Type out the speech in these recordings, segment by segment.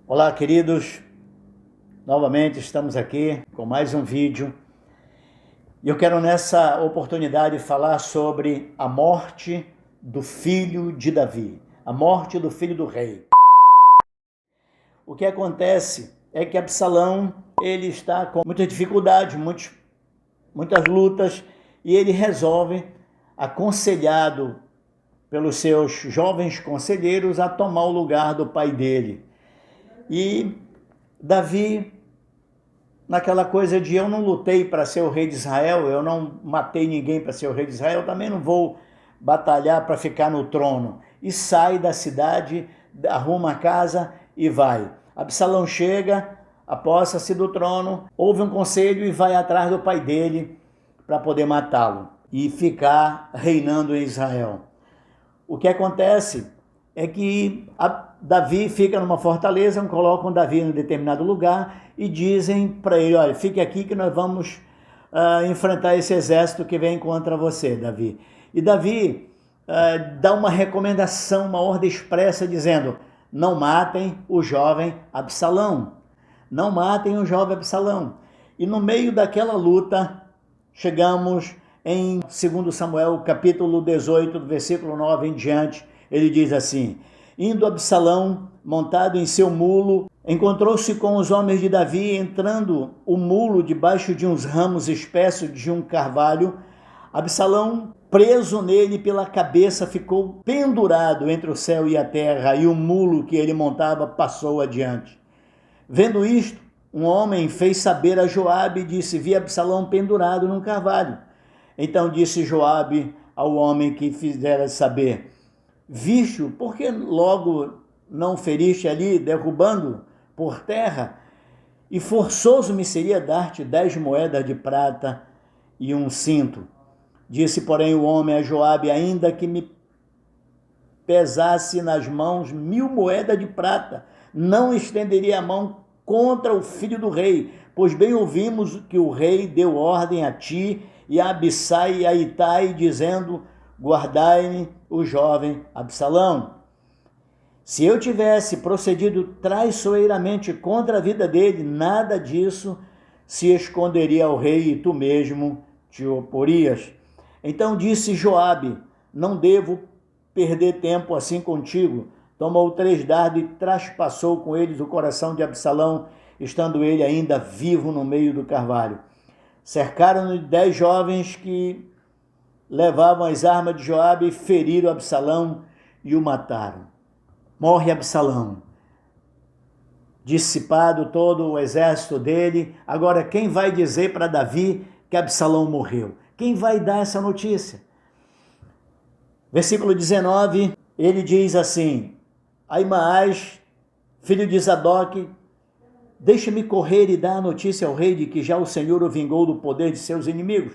Olá, queridos, novamente estamos aqui com mais um vídeo e eu quero nessa oportunidade falar sobre a morte do filho de Davi, a morte do filho do rei. O que acontece é que Absalão, ele está com muita dificuldade, muitas lutas, e ele resolve, aconselhado pelos seus jovens conselheiros, a tomar o lugar do pai dele. E Davi, naquela coisa de eu não lutei para ser o rei de Israel, eu não matei ninguém para ser o rei de Israel, também não vou batalhar para ficar no trono. E sai da cidade, arruma a casa e vai. Absalão chega, aposta-se do trono, ouve um conselho e vai atrás do pai dele para poder matá-lo e ficar reinando em Israel. O que acontece é que Davi fica numa fortaleza, colocam Davi em um determinado lugar e dizem para ele, olha, fique aqui que nós vamos enfrentar esse exército que vem contra você, Davi. E Davi dá uma recomendação, uma ordem expressa dizendo, não matem o jovem Absalão, não matem o jovem Absalão. E no meio daquela luta, chegamos em 2 Samuel, capítulo 18, do versículo 9 em diante, ele diz assim, indo Absalão, montado em seu mulo, encontrou-se com os homens de Davi, entrando o mulo debaixo de uns ramos espessos de um carvalho. Absalão, preso nele pela cabeça, ficou pendurado entre o céu e a terra, e o mulo que ele montava passou adiante. Vendo isto, um homem fez saber a Joabe e disse, vi Absalão pendurado num carvalho. Então disse Joabe ao homem que fizera saber, viste-o, por que logo não feriste ali, derrubando por terra? E forçoso me seria dar-te 10 moedas de prata e um cinto. Disse, porém, o homem a Joabe, ainda que me pesasse nas mãos 1000 moedas de prata, não estenderia a mão contra o filho do rei, pois bem ouvimos que o rei deu ordem a ti e a Abissai e a Itai, dizendo, guardai-me o jovem Absalão. Se eu tivesse procedido traiçoeiramente contra a vida dele, nada disso se esconderia ao rei e tu mesmo te oporias. Então disse Joabe, não devo perder tempo assim contigo. Tomou 3 dardos e traspassou com eles o coração de Absalão, estando ele ainda vivo no meio do carvalho. Cercaram-no 10 jovens que levavam as armas de Joabe e feriram Absalão e o mataram. Morre Absalão, dissipado todo o exército dele. Agora, quem vai dizer para Davi que Absalão morreu? Quem vai dar essa notícia? Versículo 19, ele diz assim, Ahimaás, filho de Zadok, deixa-me correr e dar a notícia ao rei de que já o Senhor o vingou do poder de seus inimigos.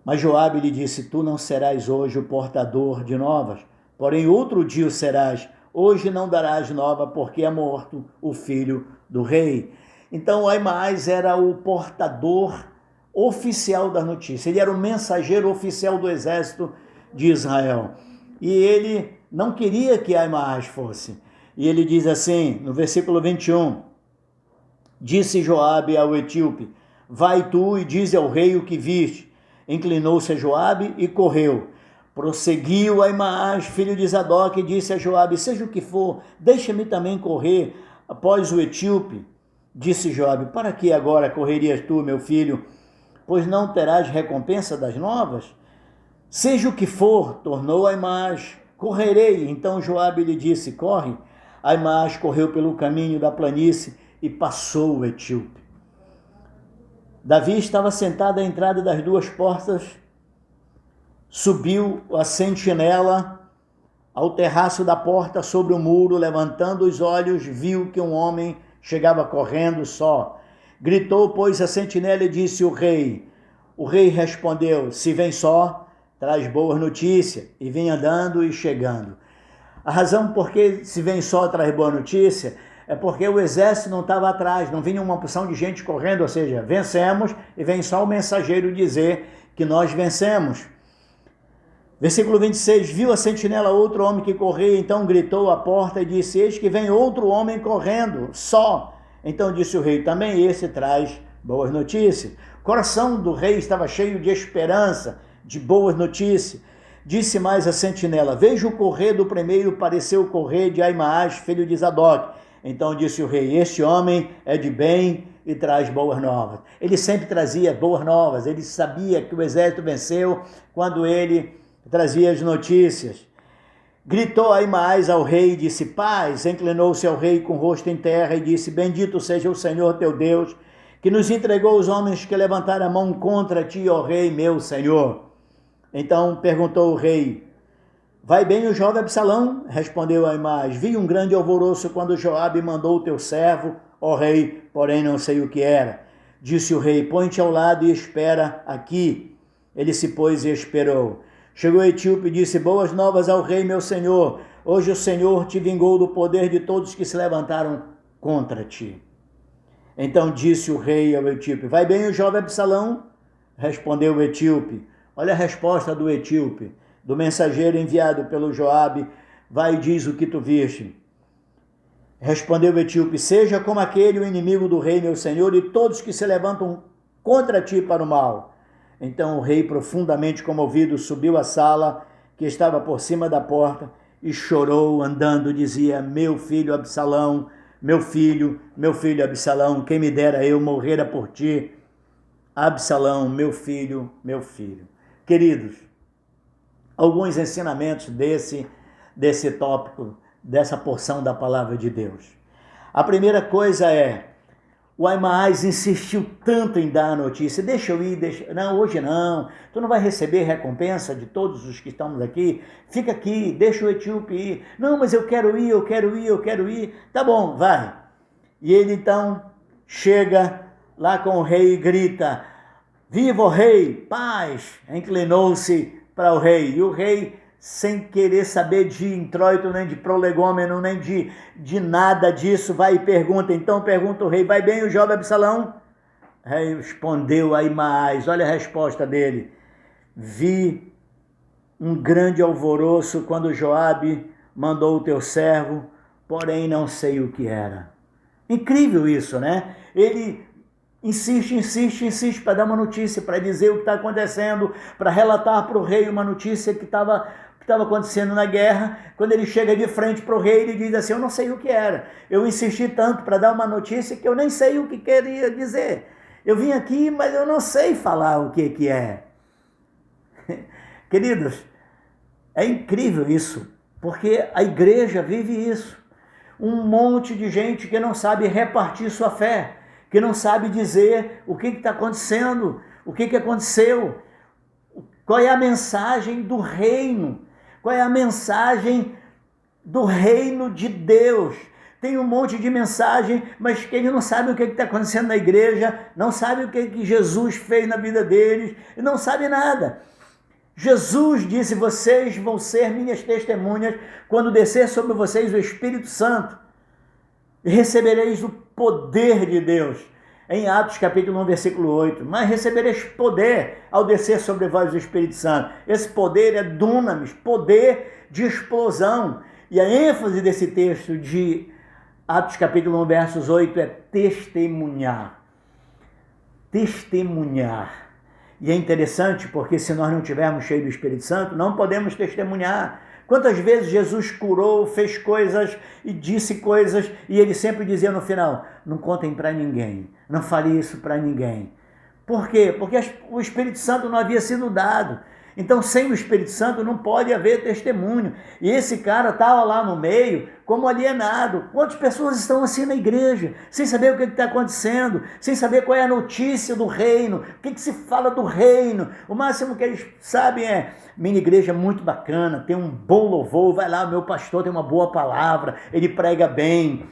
Mas Joabe lhe disse, tu não serás hoje o portador de novas, porém outro dia o serás, hoje não darás nova, porque é morto o filho do rei. Então Ahimaás era o portador oficial da notícia, ele era o mensageiro oficial do exército de Israel. E ele não queria que Ahimaás fosse. E ele diz assim, no versículo 21, disse Joabe ao etíope, vai tu e dize ao rei o que viste. Inclinou-se a Joabe e correu. Prosseguiu Ahimaás, filho de Zadok, e disse a Joabe, seja o que for, deixa-me também correr após o etíope. Disse Joabe, para que agora correrias tu, meu filho, pois não terás recompensa das novas? Seja o que for, tornou Ahimaás, correrei. Então Joabe lhe disse, corre. Ahimaás correu pelo caminho da planície e passou o etíope. Davi estava sentado à entrada das 2 portas, subiu a sentinela ao terraço da porta sobre o muro, levantando os olhos, viu que um homem chegava correndo só. Gritou, pois, a sentinela e disse o rei. O rei respondeu, se vem só, traz boas notícias, e vem andando e chegando. A razão por que se vem só, traz boa notícia, é porque o exército não estava atrás, não vinha uma porção de gente correndo, ou seja, vencemos, e vem só o mensageiro dizer que nós vencemos. Versículo 26, viu a sentinela outro homem que corria, então gritou à porta e disse, eis que vem outro homem correndo, só. Então disse o rei, também esse traz boas notícias. O coração do rei estava cheio de esperança, de boas notícias. Disse mais a sentinela, vejo correr do primeiro, pareceu correr de Aimaas, filho de Zadok. Então disse o rei, este homem é de bem e traz boas novas. Ele sempre trazia boas novas, ele sabia que o exército venceu quando ele trazia as notícias. Gritou Aimaas ao rei e disse, paz. Inclinou-se ao rei com o rosto em terra e disse, bendito seja o Senhor teu Deus, que nos entregou os homens que levantaram a mão contra ti, ó rei meu Senhor. Então perguntou o rei, vai bem o jovem Absalão? Respondeu Aimaas, vi um grande alvoroço quando Joabe mandou o teu servo, ó rei, porém não sei o que era. Disse o rei, põe-te ao lado e espera aqui. Ele se pôs e esperou. Chegou o etíope e disse, boas novas ao rei meu senhor, hoje o Senhor te vingou do poder de todos que se levantaram contra ti. Então disse o rei ao etíope, vai bem o jovem Absalão? Respondeu o etíope. Olha a resposta do etíope, do mensageiro enviado pelo Joabe, vai e diz o que tu viste. Respondeu o etíope, seja como aquele o inimigo do rei meu senhor e todos que se levantam contra ti para o mal. Então o rei, profundamente comovido, subiu à sala que estava por cima da porta e chorou andando, dizia, meu filho Absalão, meu filho Absalão, quem me dera eu morrera por ti. Absalão, meu filho, meu filho. Queridos, alguns ensinamentos desse tópico, dessa porção da palavra de Deus. A primeira coisa é, o Aimaas insistiu tanto em dar a notícia, deixa eu ir, não, hoje não, tu não vai receber recompensa de todos os que estamos aqui, fica aqui, deixa o etíope ir, não, mas eu quero ir, tá bom, vai. E ele então chega lá com o rei e grita, viva o rei, paz, inclinou-se para o rei, e o rei, sem querer saber de introito, nem de prolegômeno, nem de nada disso, vai e pergunta. Então pergunta o rei, vai bem o jovem Absalão? Respondeu Aimaas, olha a resposta dele. Vi um grande alvoroço quando Joabe mandou o teu servo, porém não sei o que era. Incrível isso, né? Ele insiste para dar uma notícia, para dizer o que está acontecendo, para relatar para o rei uma notícia que estava acontecendo na guerra. Quando ele chega de frente para o rei, ele diz assim, eu não sei o que era. Eu insisti tanto para dar uma notícia que eu nem sei o que queria dizer. Eu vim aqui, mas eu não sei falar o que é. Queridos, é incrível isso, porque a igreja vive isso. Um monte de gente que não sabe repartir sua fé, que não sabe dizer o que está acontecendo, o que aconteceu, qual é a mensagem do reino, qual é a mensagem do reino de Deus. Tem um monte de mensagem, mas que ele não sabe o que está acontecendo na igreja, não sabe o que Jesus fez na vida deles, e não sabe nada. Jesus disse, vocês vão ser minhas testemunhas quando descer sobre vocês o Espírito Santo, e recebereis o poder de Deus. Em Atos capítulo 1, versículo 8, mas recebereis poder ao descer sobre vós o Espírito Santo. Esse poder é dunamis, poder de explosão. E a ênfase desse texto de Atos capítulo 1, versos 8 é testemunhar. Testemunhar. E é interessante porque se nós não tivermos cheio do Espírito Santo, não podemos testemunhar. Quantas vezes Jesus curou, fez coisas e disse coisas, e ele sempre dizia no final, não contem para ninguém, não fale isso para ninguém. Por quê? Porque o Espírito Santo não havia sido dado. Então, sem o Espírito Santo não pode haver testemunho. E esse cara estava lá no meio como alienado. Quantas pessoas estão assim na igreja, sem saber o que está acontecendo, sem saber qual é a notícia do reino, o que se fala do reino. O máximo que eles sabem é, minha igreja é muito bacana, tem um bom louvor, vai lá, meu pastor tem uma boa palavra, ele prega bem.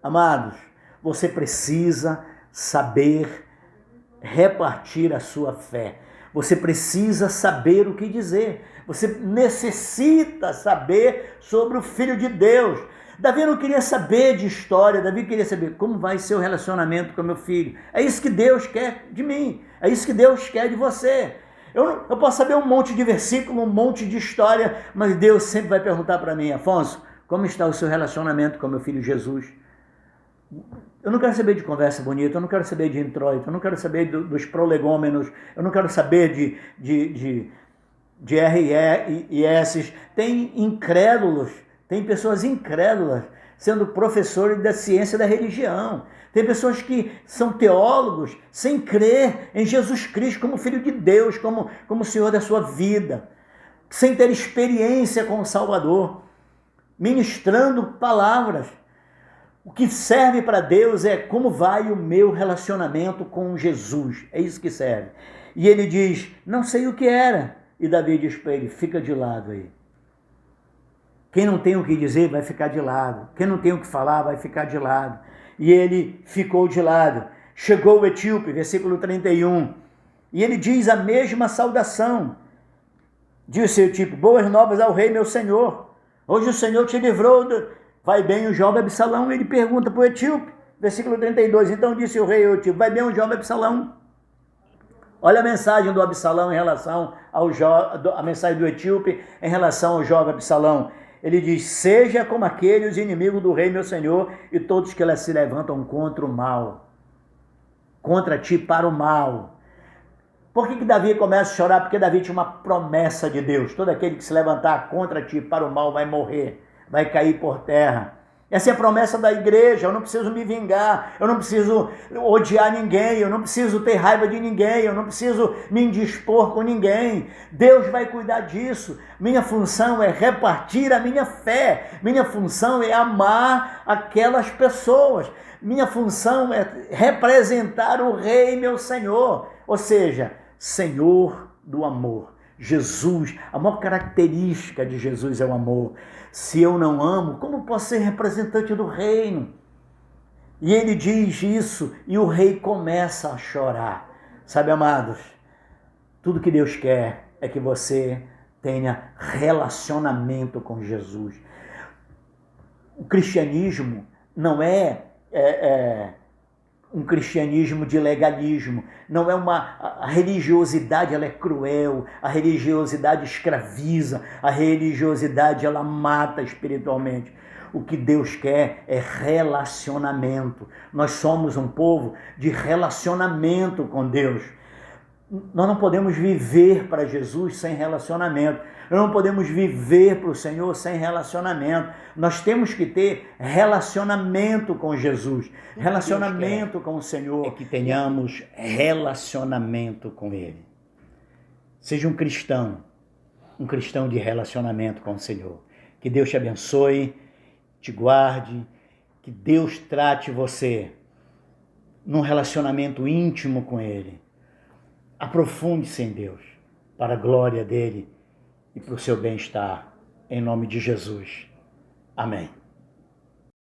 Amados, você precisa saber repartir a sua fé. Você precisa saber o que dizer. Você necessita saber sobre o Filho de Deus. Davi não queria saber de história. Davi queria saber como vai ser o relacionamento com meu filho. É isso que Deus quer de mim. É isso que Deus quer de você. Eu posso saber um monte de versículo, um monte de história, mas Deus sempre vai perguntar para mim: Afonso, como está o seu relacionamento com meu filho Jesus? Eu não quero saber de conversa bonita, eu não quero saber de introito, eu não quero saber dos prolegômenos, eu não quero saber de R e S. Tem incrédulos, tem pessoas incrédulas sendo professores da ciência da religião. Tem pessoas que são teólogos sem crer em Jesus Cristo como Filho de Deus, como Senhor da sua vida, sem ter experiência com o Salvador, ministrando palavras. O que serve para Deus é como vai o meu relacionamento com Jesus. É isso que serve. E ele diz, não sei o que era. E Davi diz para ele, fica de lado aí. Quem não tem o que dizer vai ficar de lado. Quem não tem o que falar vai ficar de lado. E ele ficou de lado. Chegou o etíope, versículo 31. E ele diz a mesma saudação. Disse o etíope, boas novas ao rei meu senhor. Hoje o Senhor te livrou Vai bem o jovem Absalão? Ele pergunta para o etíope, versículo 32. Então disse o rei ao etíope, vai bem o jovem Absalão? Olha a mensagem do Absalão em relação a mensagem do etíope em relação ao jovem Absalão. Ele diz, seja como aqueles inimigos do rei meu senhor e todos que se levantam contra o mal. Contra ti para o mal. Por que Davi começa a chorar? Porque Davi tinha uma promessa de Deus. Todo aquele que se levantar contra ti para o mal vai morrer. Vai cair por terra. Essa é a promessa da igreja. Eu não preciso me vingar, eu não preciso odiar ninguém, eu não preciso ter raiva de ninguém, eu não preciso me indispor com ninguém. Deus vai cuidar disso. Minha função é repartir a minha fé. Minha função é amar aquelas pessoas. Minha função é representar o Rei, meu Senhor. Ou seja, Senhor do amor. Jesus, a maior característica de Jesus é o amor. Se eu não amo, como posso ser representante do reino? E ele diz isso e o rei começa a chorar. Sabe, amados, tudo que Deus quer é que você tenha relacionamento com Jesus. O cristianismo não é um cristianismo de legalismo, não é a religiosidade, ela é cruel, a religiosidade escraviza, a religiosidade ela mata espiritualmente. O que Deus quer é relacionamento. Nós somos um povo de relacionamento com Deus. Nós não podemos viver para Jesus sem relacionamento. Nós não podemos viver para o Senhor sem relacionamento. Nós temos que ter relacionamento com Jesus, relacionamento com o Senhor. É que tenhamos relacionamento com Ele. Seja um cristão de relacionamento com o Senhor. Que Deus te abençoe, te guarde, que Deus trate você num relacionamento íntimo com Ele. Aprofunde-se em Deus, para a glória dEle e para o seu bem-estar, em nome de Jesus. Amém.